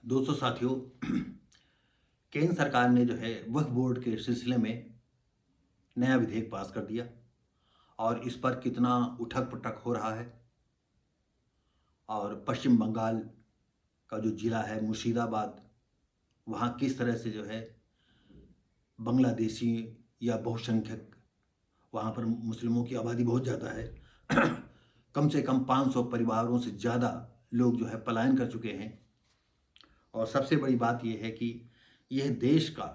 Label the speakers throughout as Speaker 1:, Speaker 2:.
Speaker 1: दोस्तों साथियों, केंद्र सरकार ने जो है वक्फ बोर्ड के सिलसिले में नया विधेयक पास कर दिया और इस पर कितना उठक पटक हो रहा है। और पश्चिम बंगाल का जो ज़िला है मुर्शिदाबाद, वहाँ किस तरह से जो है बांग्लादेशी या बहुसंख्यक, वहाँ पर मुस्लिमों की आबादी बहुत ज़्यादा है। कम से कम 500 परिवारों से ज़्यादा लोग जो है पलायन कर चुके हैं। और सबसे बड़ी बात यह है कि यह देश का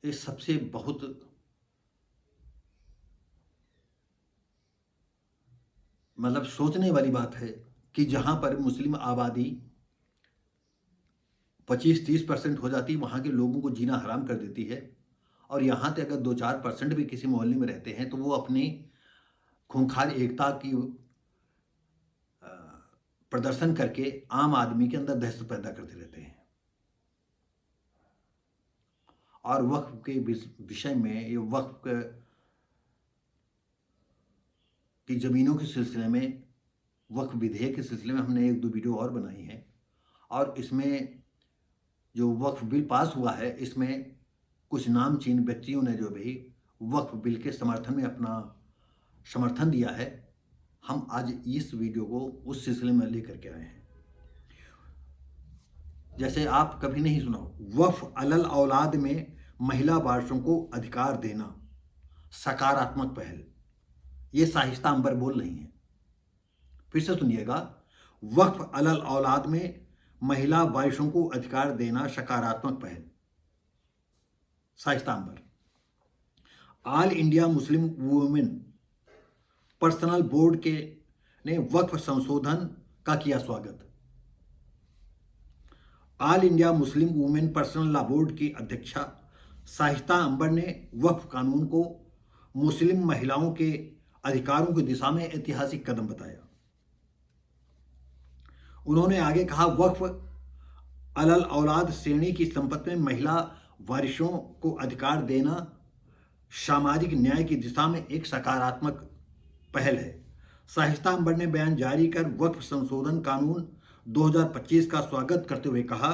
Speaker 1: इस सबसे बहुत सोचने वाली बात है कि जहाँ पर मुस्लिम आबादी 25-30% हो जाती, वहाँ के लोगों को जीना हराम कर देती है। और यहाँ तक अगर 2-4% भी किसी मोहल्ले में रहते हैं तो वो अपनी खूंखार एकता की प्रदर्शन करके आम आदमी के अंदर दहशत पैदा करते रहते हैं। और वक्फ के विषय में, ये वक्फ की ज़मीनों के सिलसिले में, वक्फ विधेयक के सिलसिले में हमने 1-2 वीडियो और बनाई हैं। और इसमें जो वक्फ बिल पास हुआ है, इसमें कुछ नामचीन व्यक्तियों ने जो भी वक्फ बिल के समर्थन में अपना समर्थन दिया है, हम आज इस वीडियो को उस सिलसिले में लेकर के आए हैं। जैसे आप कभी नहीं सुना हो, वक्फ अलल औलाद में महिला वारिसों को अधिकार देना सकारात्मक पहल, ये शाइस्ता अंबर बोल रही हैं। फिर से सुनिएगा, वक्फ अलल औलाद में महिला वारिसों को अधिकार देना सकारात्मक पहल, Shaista Ambar. All India Muslim women personal board के ने वक्फ संशोधन का किया स्वागत। All India Muslim women personal law board की अध्यक्षा शाइस्ता अंबर ने वक्फ कानून को मुस्लिम महिलाओं के अधिकारों की दिशा में ऐतिहासिक कदम बताया। उन्होंने आगे कहा, वक्फ अलल औलाद श्रेणी की संपत्ति में महिला वारिसों को अधिकार देना सामाजिक न्याय की दिशा में एक सकारात्मक पहल है। शाइस्ता अंबर ने बयान जारी कर वक्फ संशोधन कानून 2025 का स्वागत करते हुए कहा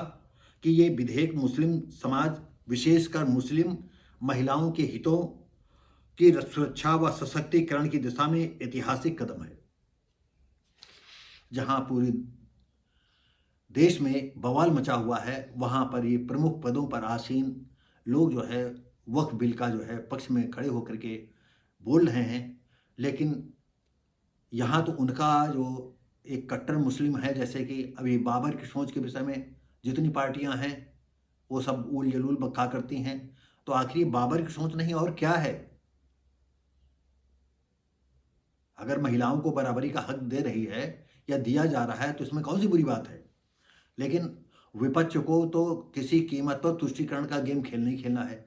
Speaker 1: कि ये विधेयक मुस्लिम समाज, विशेषकर मुस्लिम महिलाओं के हितों की सुरक्षा व सशक्तिकरण की दिशा में ऐतिहासिक कदम है। जहां पूरे देश में बवाल मचा हुआ है, वहां पर ये प्रमुख पदों पर आसीन लोग जो है वक्फ बिल का जो है पक्ष में खड़े होकर के बोल रहे हैं। लेकिन यहाँ तो उनका जो एक कट्टर मुस्लिम है, जैसे कि अभी बाबर की सोच के विषय में जितनी पार्टियां हैं वो सब उल जलूल बक्का करती हैं, तो आखिर बाबर की सोच नहीं और क्या है? अगर महिलाओं को बराबरी का हक दे रही है या दिया जा रहा है तो इसमें कौन सी बुरी बात है? लेकिन विपक्ष को तो किसी कीमत पर तुष्टीकरण का गेम खेलना ही खेलना है।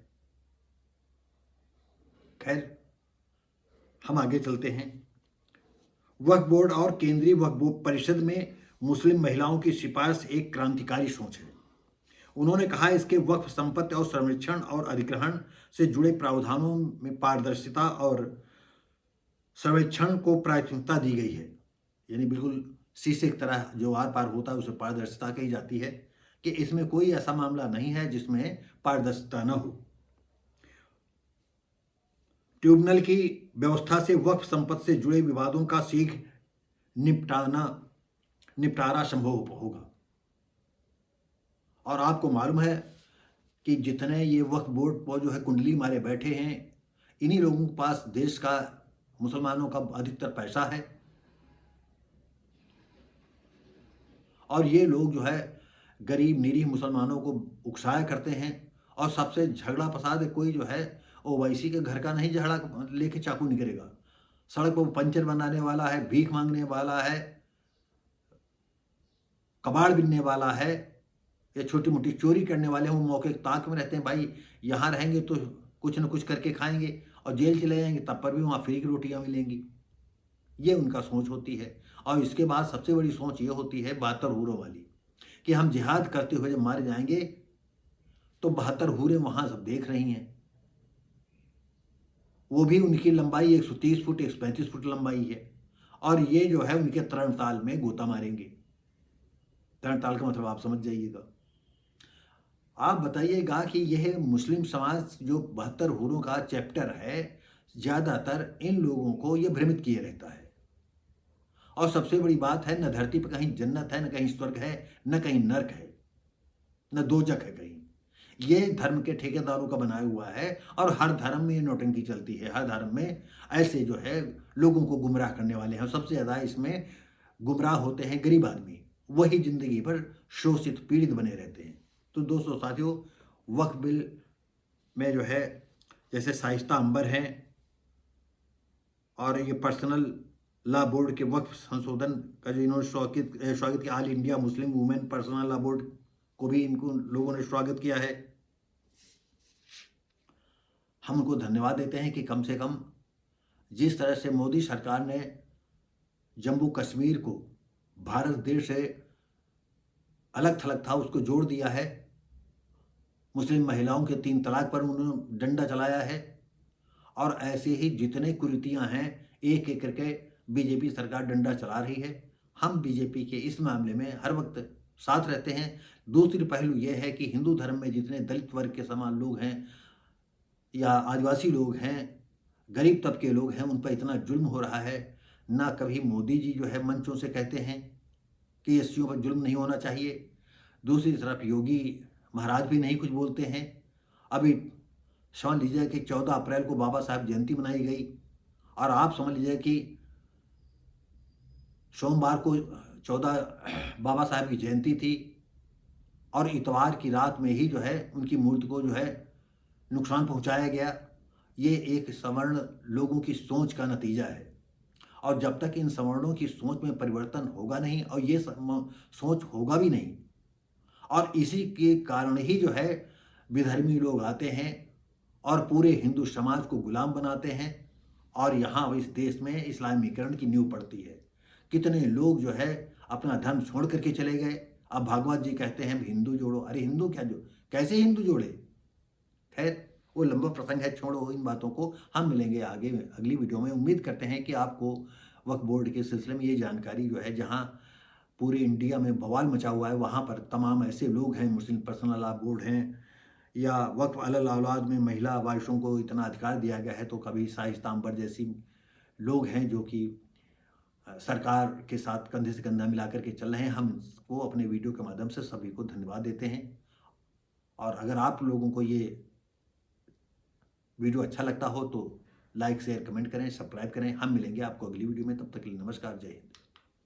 Speaker 1: खैर, हम आगे चलते हैं। वक्फ बोर्ड और केंद्रीय वक्फ बोर्ड परिषद में मुस्लिम महिलाओं की सिफारिश एक क्रांतिकारी सोच है। उन्होंने कहा, इसके वक्फ संपत्ति और संरक्षण और अधिग्रहण से जुड़े प्रावधानों में पारदर्शिता और सर्वेक्षण को प्राथमिकता दी गई है। यानी बिल्कुल शीशे की तरह जो आर पार होता है उसे पारदर्शिता कही जाती है, कि इसमें कोई ऐसा मामला नहीं है जिसमें पारदर्शिता न हो। ट्रिब्यूनल की व्यवस्था से वक्फ संपत्ति से जुड़े विवादों का शीघ्र निपटारा संभव होगा। और आपको मालूम है कि जितने ये वक्फ बोर्ड पर जो है कुंडली मारे बैठे हैं, इन्हीं लोगों के पास देश का, मुसलमानों का अधिकतर पैसा है। और ये लोग जो है गरीब निरीह मुसलमानों को उकसाया करते हैं। और सबसे झगड़ा फसाद कोई जो है ओवैसी के घर का नहीं, झगड़ा लेके चाकू निकलेगा। सड़क पर पंचर बनाने वाला है, भीख मांगने वाला है, कबाड़ बिनने वाला है, या छोटी मोटी चोरी करने वाले हैं, वो मौके ताक में रहते हैं। भाई यहाँ रहेंगे तो कुछ न कुछ करके खाएंगे, और जेल चले जाएंगे तब पर भी वहाँ फ्री की रोटियाँ मिलेंगी। ये उनका सोच होती है। और इसके बाद सबसे बड़ी सोच ये होती है 72 हूरों वाली, कि हम जिहाद करते हुए जब मारे जाएंगे तो 72 हूरें वहाँ सब देख रही हैं। वो भी उनकी लंबाई 130 फुट 135 फुट लंबाई है, और ये जो है उनके तरण ताल में गोता मारेंगे। तरणताल का मतलब आप समझ जाइएगा। आप बताइएगा कि यह मुस्लिम समाज जो 72 हूरों का चैप्टर है, ज़्यादातर इन लोगों को ये भ्रमित किए रहता है। और सबसे बड़ी बात है, न धरती पर कहीं जन्नत है, न कहीं स्वर्ग है, न कहीं नर्क है, न दोजख है कहीं। ये धर्म के ठेकेदारों का बनाया हुआ है और हर धर्म में ये नौटंकी चलती है। हर धर्म में ऐसे जो है लोगों को गुमराह करने वाले हैं। सबसे ज़्यादा इसमें गुमराह होते हैं गरीब आदमी, वही ज़िंदगी भर शोषित पीड़ित बने रहते हैं। तो दोस्तों साथियों, वक्फ बिल में जो है जैसे शाइस्ता अंबर हैं और ये पर्सनल लॉ बोर्ड के वक्फ संशोधन का जो इन्होंने स्वागत किया, all India Muslim women personal law board को भी इनको लोगों ने स्वागत किया है। हम उनको धन्यवाद देते हैं कि कम से कम जिस तरह से मोदी सरकार ने जम्मू कश्मीर को भारत देश से अलग थलग था उसको जोड़ दिया है। मुस्लिम महिलाओं के 3 तलाक पर उन्होंने डंडा चलाया है और ऐसे ही जितने कुरीतियां हैं एक एक करके बीजेपी सरकार डंडा चला रही है। हम बीजेपी के इस मामले में हर वक्त साथ रहते हैं। दूसरी पहलू यह है कि हिंदू धर्म में जितने दलित वर्ग के समान लोग हैं या आदिवासी लोग हैं, गरीब तबके लोग हैं, उन पर इतना जुल्म हो रहा है। ना कभी मोदी जी जो है मंचों से कहते हैं कि एससीओ पर जुल्म नहीं होना चाहिए, दूसरी तरफ योगी महाराज भी नहीं कुछ बोलते हैं। अभी समझ लीजिए कि 14 अप्रैल को बाबा साहब जयंती मनाई गई और आप समझ लीजिए कि सोमवार को 14 बाबा साहब की जयंती थी और इतवार की रात में ही जो है उनकी मूर्ति को जो है नुकसान पहुंचाया गया। ये एक सवर्ण लोगों की सोच का नतीजा है और जब तक इन सवर्णों की सोच में परिवर्तन होगा नहीं और ये सोच होगा भी नहीं, और इसी के कारण ही जो है विधर्मी लोग आते हैं और पूरे हिंदू समाज को गुलाम बनाते हैं और यहाँ इस देश में इस्लामीकरण की नींव पड़ती है। कितने लोग जो है अपना धर्म छोड़ करके चले गए। अब भागवत जी कहते हैं हिंदू जोड़ो, अरे हिंदू क्या जो कैसे हिंदू जोड़े। खैर वो लंबा प्रसंग है, छोड़ो इन बातों को। हम मिलेंगे आगे अगली वीडियो में। उम्मीद करते हैं कि आपको वक्फ बोर्ड के सिलसिले में ये जानकारी जो है, जहाँ पूरे इंडिया में बवाल मचा हुआ है, वहाँ पर तमाम ऐसे लोग हैं, मुस्लिम पर्सनल लॉ बोर्ड हैं या वक्फ अलल औलाद में महिला वारिसों को इतना अधिकार दिया गया है, तो कभी शाइस्ता अंबर जैसी लोग हैं जो कि सरकार के साथ कंधे से कंधा मिला करके चल रहे हैं। हम इसको अपने वीडियो के माध्यम से सभी को धन्यवाद देते हैं। और अगर आप लोगों को ये वीडियो अच्छा लगता हो तो लाइक शेयर कमेंट करें, सब्सक्राइब करें। हम मिलेंगे आपको अगली वीडियो में, तब तक के लिए नमस्कार, जय हिंद।